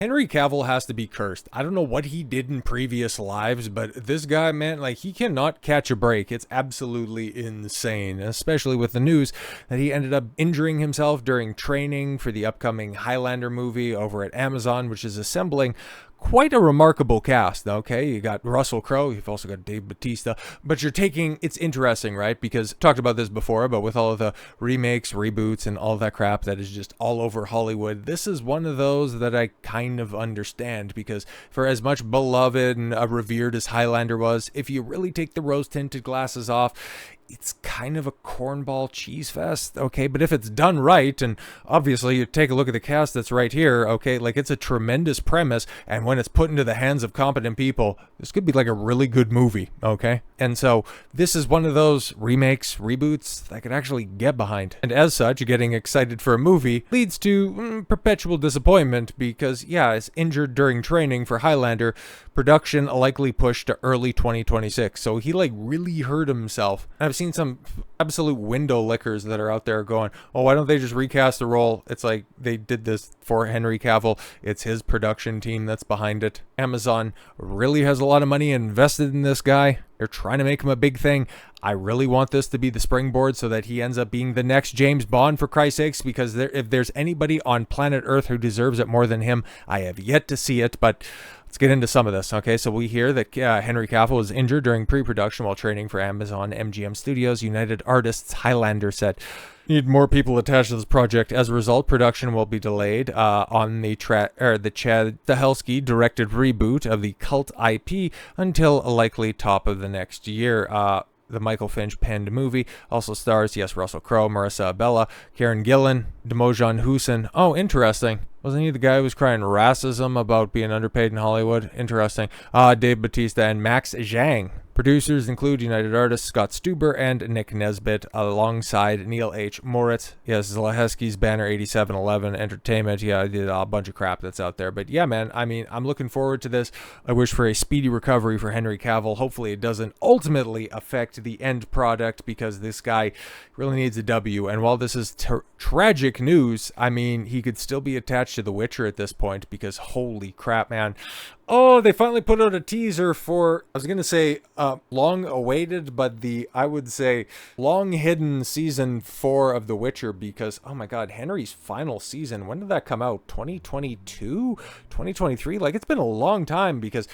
Henry Cavill has to be cursed. I don't know what he did in previous lives, but this guy, man, like, he cannot catch a break. It's absolutely insane, especially with the news that he ended up injuring himself during training for the upcoming Highlander movie over at Amazon, which is assembling quite a remarkable cast. Okay, you got Russell Crowe, you've also got Dave Bautista, but it's interesting, right? Because talked about this before, but with all of the remakes, reboots, and all that crap that is just all over Hollywood, this is one of those that I kind of understand, because for as much beloved and revered as Highlander was, if you really take the rose-tinted glasses off, it's kind of a cornball cheese fest, okay? But if it's done right, and obviously you take a look at the cast that's right here, okay? Like, it's a tremendous premise, and when it's put into the hands of competent people, this could be like a really good movie, okay? And so this is one of those remakes, reboots that I could actually get behind. And as such, getting excited for a movie leads to perpetual disappointment because, yeah, it's injured during training for Highlander. Production likely pushed to early 2026. So he like really hurt himself. I've seen some absolute window lickers that are out there going, oh, why don't they just recast the role? It's like they did this for Henry Cavill. It's his production team that's behind it. Amazon really has a lot of money invested in this guy. They're trying to make him a big thing. I really want this to be the springboard so that he ends up being the next James Bond, for Christ's sakes, because if there's anybody on planet Earth who deserves it more than him, I have yet to see it, but let's get into some of this. Okay, so we hear that Henry Cavill was injured during pre-production while training for Amazon MGM Studios' United Artists Highlander set. Need more people attached to this project. As a result, production will be delayed on the Chad Stahelski directed reboot of the cult IP until a likely top of the next year. The Michael Finch penned movie also stars, yes, Russell Crowe, Marissa Abela, Karen Gillan, Demojan Hussein. Oh, interesting. Wasn't he the guy who was crying racism about being underpaid in Hollywood? Interesting. Dave Bautista and Max Zhang. Producers include United Artists Scott Stuber and Nick Nesbitt, alongside Neil H. Moritz. Yes, Zaleski's Banner 8711 Entertainment. Yeah, I did a bunch of crap that's out there. But yeah, man, I mean, I'm looking forward to this. I wish for a speedy recovery for Henry Cavill. Hopefully it doesn't ultimately affect the end product, because this guy really needs a W. And while this is tragic news, I mean, he could still be attached to The Witcher at this point, because holy crap, man. Oh, they finally put out a teaser for, I was going to say long awaited, but I would say long hidden season 4 of The Witcher, because, oh my God, Henry's final season, when did that come out? 2022? 2023? Like, it's been a long time, because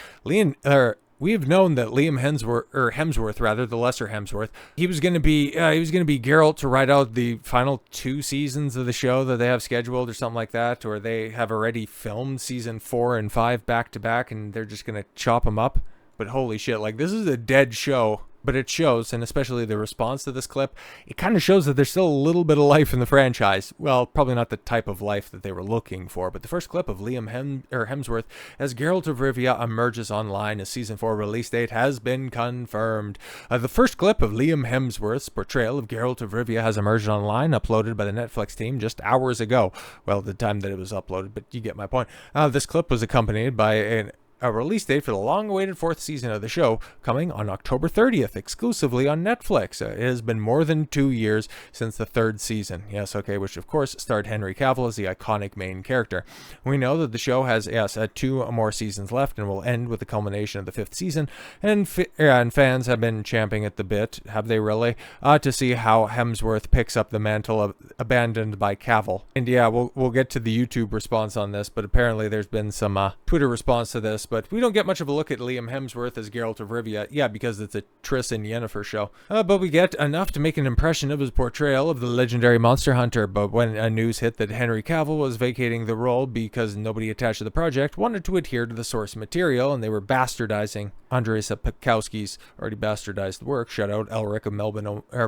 we've known that Hemsworth, the lesser Hemsworth, he was going to be Geralt to ride out the final 2 seasons of the show that they have scheduled or something like that, or they have already filmed season 4 and 5 back to back, and they're just going to chop them up. But holy shit, like, this is a dead show. But it shows, and especially the response to this clip, it kind of shows that there's still a little bit of life in the franchise. Well, probably not the type of life that they were looking for, but the first clip of Liam Hemsworth as Geralt of Rivia emerges online as Season 4 release date has been confirmed. The first clip of Liam Hemsworth's portrayal of Geralt of Rivia has emerged online, uploaded by the Netflix team just hours ago. Well, the time that it was uploaded, but you get my point. This clip was accompanied by a release date for the long-awaited 4th season of the show, coming on October 30th, exclusively on Netflix. It has been more than 2 years since the 3rd season. Yes, okay, which of course starred Henry Cavill as the iconic main character. We know that the show has 2 more seasons left and will end with the culmination of the 5th season, and fans have been champing at the bit, have they really, to see how Hemsworth picks up the mantle abandoned by Cavill. And yeah, we'll get to the YouTube response on this, but apparently there's been some Twitter response to this. But we don't get much of a look at Liam Hemsworth as Geralt of Rivia, yeah, because it's a Triss and Yennefer show. But we get enough to make an impression of his portrayal of the legendary monster hunter. But when news hit that Henry Cavill was vacating the role because nobody attached to the project wanted to adhere to the source material, and they were bastardizing Andrzej Sapkowski's already bastardized work. Shout out Elric of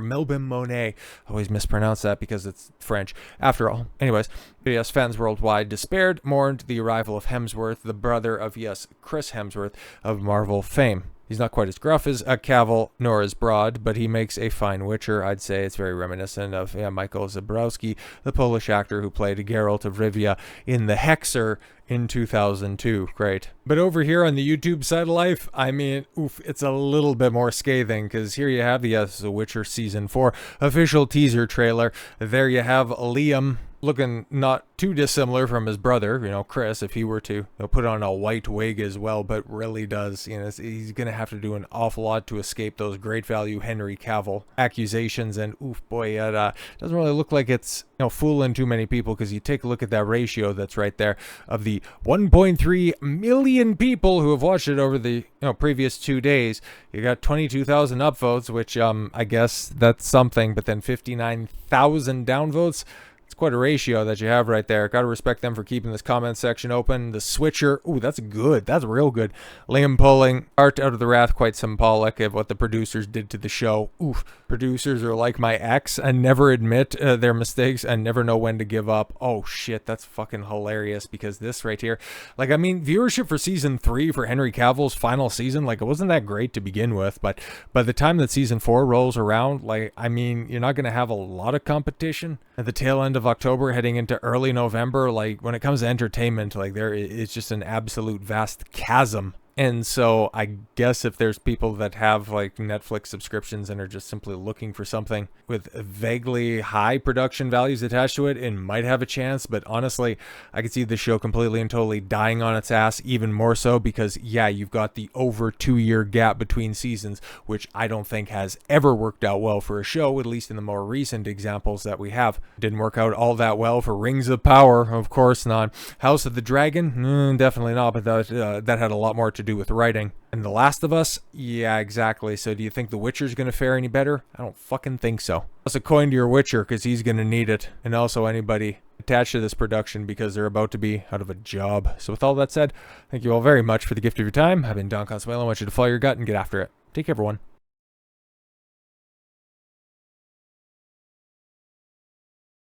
Melbourne Monet. Always mispronounce that because it's French. After all. Anyways, yes, fans worldwide despaired, mourned the arrival of Hemsworth, the brother of, yes, Chris Hemsworth of Marvel fame. He's not quite as gruff as Cavill, nor as broad, but he makes a fine Witcher. I'd say it's very reminiscent of Michael Zabrowski, the Polish actor who played Geralt of Rivia in The Hexer in 2002. Great. But over here on the YouTube side of life, I mean, it's a little bit more scathing, because here you have the Witcher Season 4 official teaser trailer. There you have Liam looking not too dissimilar from his brother, Chris, if he were to put on a white wig as well, but really does, he's going to have to do an awful lot to escape those great value Henry Cavill accusations. And oof, boy, it doesn't really look like it's, fooling too many people, because you take a look at that ratio that's right there of the 1.3 million people who have watched it over the previous 2 days. You got 22,000 upvotes, which I guess that's something, but then 59,000 downvotes. It's quite a ratio that you have right there. Got to respect them for keeping this comment section open. The switcher, ooh, that's good. That's real good. Liam pulling art out of the wrath, quite symbolic of what the producers did to the show. Oof, producers are like my ex and never admit their mistakes and never know when to give up. Oh shit, that's fucking hilarious, because this right here, viewership for season 3 for Henry Cavill's final season, it wasn't that great to begin with, but by the time that season 4 rolls around, you're not going to have a lot of competition at the tail end of October heading into early November. When it comes to entertainment, there is just an absolute vast chasm. And so I guess if there's people that have Netflix subscriptions and are just simply looking for something with vaguely high production values attached to it, it might have a chance. But honestly, I could see the show completely and totally dying on its ass, even more so because, yeah, you've got the over 2-year gap between seasons, which I don't think has ever worked out well for a show, at least in the more recent examples that we have. Didn't work out all that well for Rings of Power, of course not. House of the Dragon, definitely not, but that had a lot more to do with writing. And The Last of Us, yeah, exactly. So do you think The Witcher's gonna fare any better? I don't fucking think so. Toss a coin to your Witcher, because he's gonna need it, and also anybody attached to this production, because they're about to be out of a job. So with all that said, thank you all very much for the gift of your time. I've been Don Consuelo. I want you to follow your gut and get after it. Take care, everyone.